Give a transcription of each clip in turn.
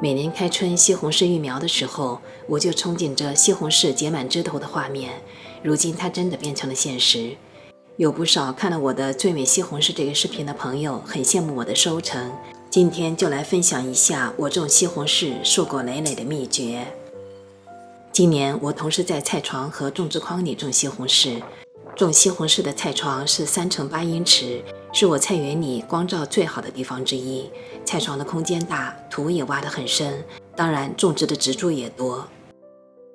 每年开春西红柿育苗的时候，我就憧憬着西红柿结满枝头的画面，如今它真的变成了现实。有不少看了我的最美西红柿这个视频的朋友很羡慕我的收成，今天就来分享一下我种西红柿硕果累累的秘诀。今年我同时在菜床和种植筐里种西红柿。种西红柿的菜床是3×8英尺，是我菜园里光照最好的地方之一。菜床的空间大，土也挖得很深，当然种植的植株也多。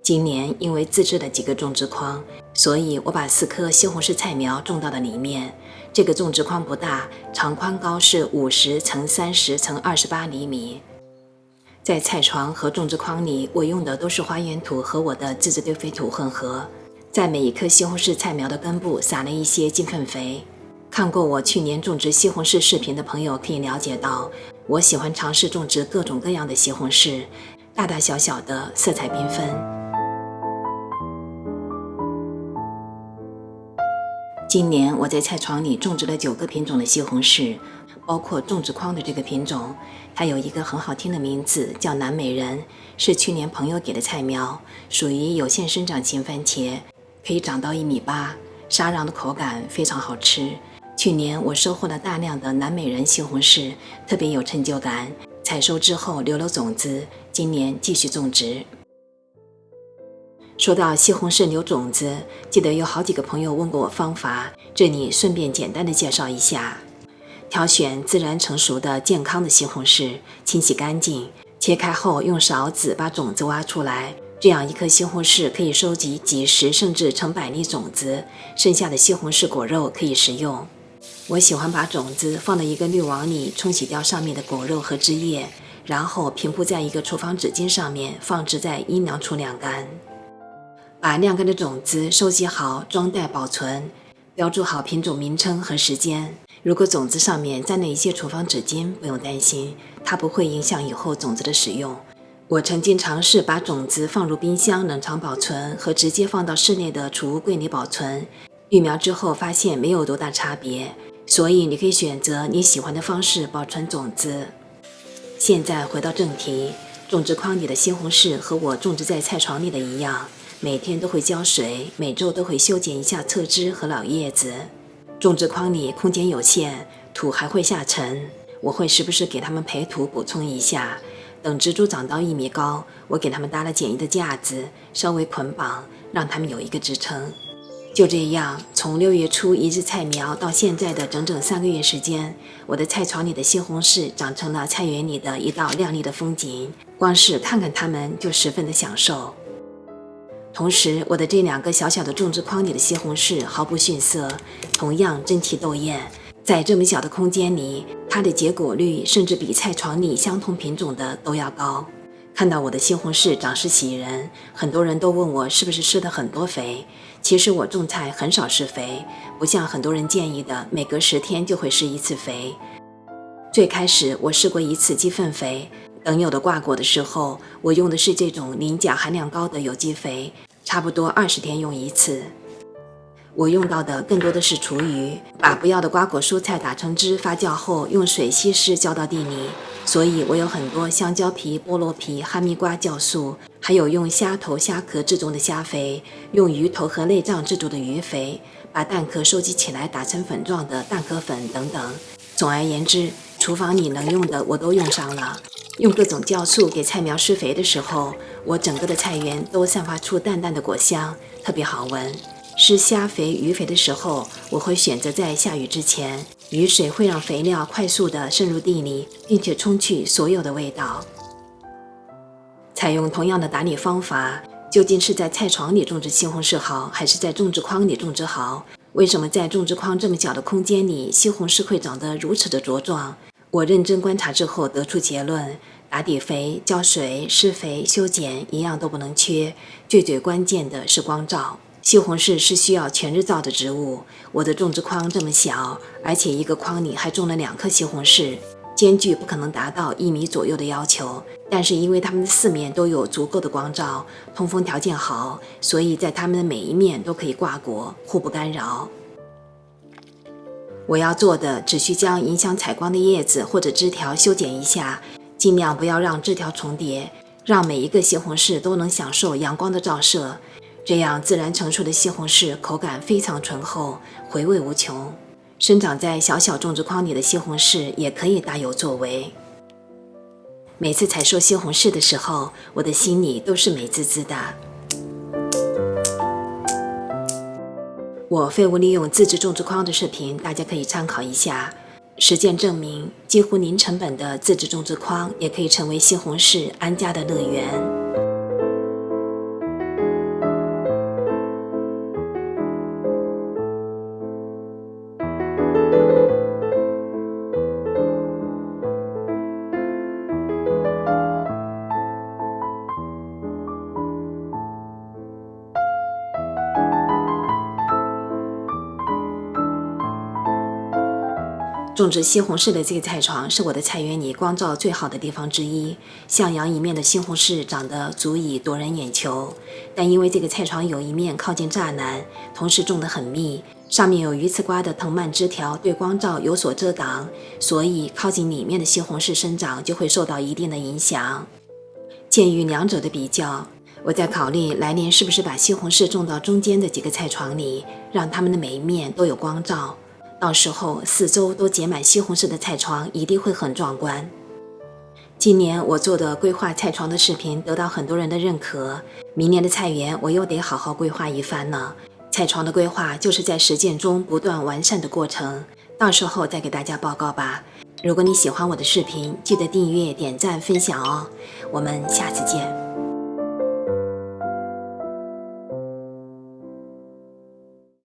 今年因为自制了几个种植筐，所以我把4棵西红柿菜苗种到了里面。这个种植筐不大，长宽高是50×30×28厘米。在菜床和种植筐里，我用的都是花园土和我的自制堆肥土混合。在每一棵西红柿菜苗的根部撒了一些金粪肥。看过我去年种植西红柿视频的朋友可以了解到，我喜欢尝试种植各种各样的西红柿，大大小小的，色彩缤纷。今年我在菜床里种植了9个品种的西红柿，包括种植筐的这个品种，它有一个很好听的名字，叫南美人，是去年朋友给的菜苗，属于有限生长型番茄，可以长到1.8米，沙瓤的口感非常好吃。去年我收获了大量的南美人西红柿，特别有成就感。采收之后留了种子，今年继续种植。说到西红柿留种子，记得有好几个朋友问过我方法，这里顺便简单的介绍一下。挑选自然成熟的健康的西红柿，清洗干净，切开后用勺子把种子挖出来，这样一颗西红柿可以收集几十甚至成百粒种子，剩下的西红柿果肉可以食用。我喜欢把种子放到一个滤网里，冲洗掉上面的果肉和汁液，然后平铺在一个厨房纸巾上面，放置在阴凉处晾干。把晾干的种子收集好，装袋保存，标注好品种名称和时间。如果种子上面沾了一些厨房纸巾，不用担心，它不会影响以后种子的使用。我曾经尝试把种子放入冰箱冷藏保存和直接放到室内的储物柜里保存，育苗之后发现没有多大差别，所以你可以选择你喜欢的方式保存种子。现在回到正题，种植筐里的西红柿和我种植在菜床里的一样，每天都会浇水，每周都会修剪一下侧枝和老叶子。种植筐里空间有限，土还会下沉，我会时不时给它们培土补充一下。等植株长到1米高，我给它们搭了简易的架子，稍微捆绑，让它们有一个支撑。就这样，从6月初移植菜苗到现在的整整3个月时间，我的菜床里的西红柿长成了菜园里的一道亮丽的风景，光是看看它们就十分的享受。同时，我的这2个小小的种植筐里的西红柿毫不逊色，同样争奇斗艳。在这么小的空间里，它的结果率甚至比菜床里相同品种的都要高。看到我的西红柿长势喜人，很多人都问我是不是施了很多肥。其实我种菜很少施肥，不像很多人建议的每隔10天就会施1次肥。最开始我施过1次鸡粪肥，等有的挂果的时候，我用的是这种磷钾含量高的有机肥，差不多20天用1次。我用到的更多的是厨余，把不要的瓜果蔬菜打成汁发酵后，用水稀释浇到地里。所以我有很多香蕉皮、菠萝皮、哈密瓜酵素，还有用虾头、虾壳制作的虾肥，用鱼头和内脏制作的鱼肥，把蛋壳收集起来打成粉状的蛋壳粉等等。总而言之，厨房里能用的我都用上了。用各种酵素给菜苗施肥的时候，我整个的菜园都散发出淡淡的果香，特别好闻。施虾肥、鱼肥的时候，我会选择在下雨之前，雨水会让肥料快速地渗入地里，并且冲去所有的味道。采用同样的打理方法，究竟是在菜床里种植西红柿好，还是在种植筐里种植好？为什么在种植筐这么小的空间里，西红柿会长得如此的茁壮？我认真观察之后得出结论：打底肥、浇水、施肥、修剪一样都不能缺，最关键的是光照。西红柿是需要全日照的植物，我的种植筐这么小，而且一个筐里还种了2颗西红柿，间距不可能达到1米左右的要求，但是因为它们的4面都有足够的光照，通风条件好，所以在它们的每一面都可以挂果，互不干扰。我要做的只需将影响采光的叶子或者枝条修剪一下，尽量不要让枝条重叠，让每一个西红柿都能享受阳光的照射，这样自然成熟的西红柿口感非常醇厚，回味无穷。生长在小小种植筐里的西红柿也可以大有作为。每次采收西红柿的时候，我的心里都是美滋滋的。我废物利用自制种植筐的视频，大家可以参考一下。实践证明，几乎零成本的自制种植筐也可以成为西红柿安家的乐园。种植西红柿的这个菜床是我的菜园里光照最好的地方之一，向阳一面的西红柿长得足以夺人眼球，但因为这个菜床有一面靠近栅栏，同时种得很密，上面有鱼刺瓜的藤蔓枝条对光照有所遮挡，所以靠近里面的西红柿生长就会受到一定的影响。鉴于两者的比较，我在考虑来年是不是把西红柿种到中间的几个菜床里，让它们的每一面都有光照。到时候四周都结满西红柿的菜床一定会很壮观。今年我做的规划菜床的视频得到很多人的认可，明年的菜园我又得好好规划一番了。菜床的规划就是在实践中不断完善的过程，到时候再给大家报告吧。如果你喜欢我的视频，记得订阅、点赞、分享哦。我们下次见。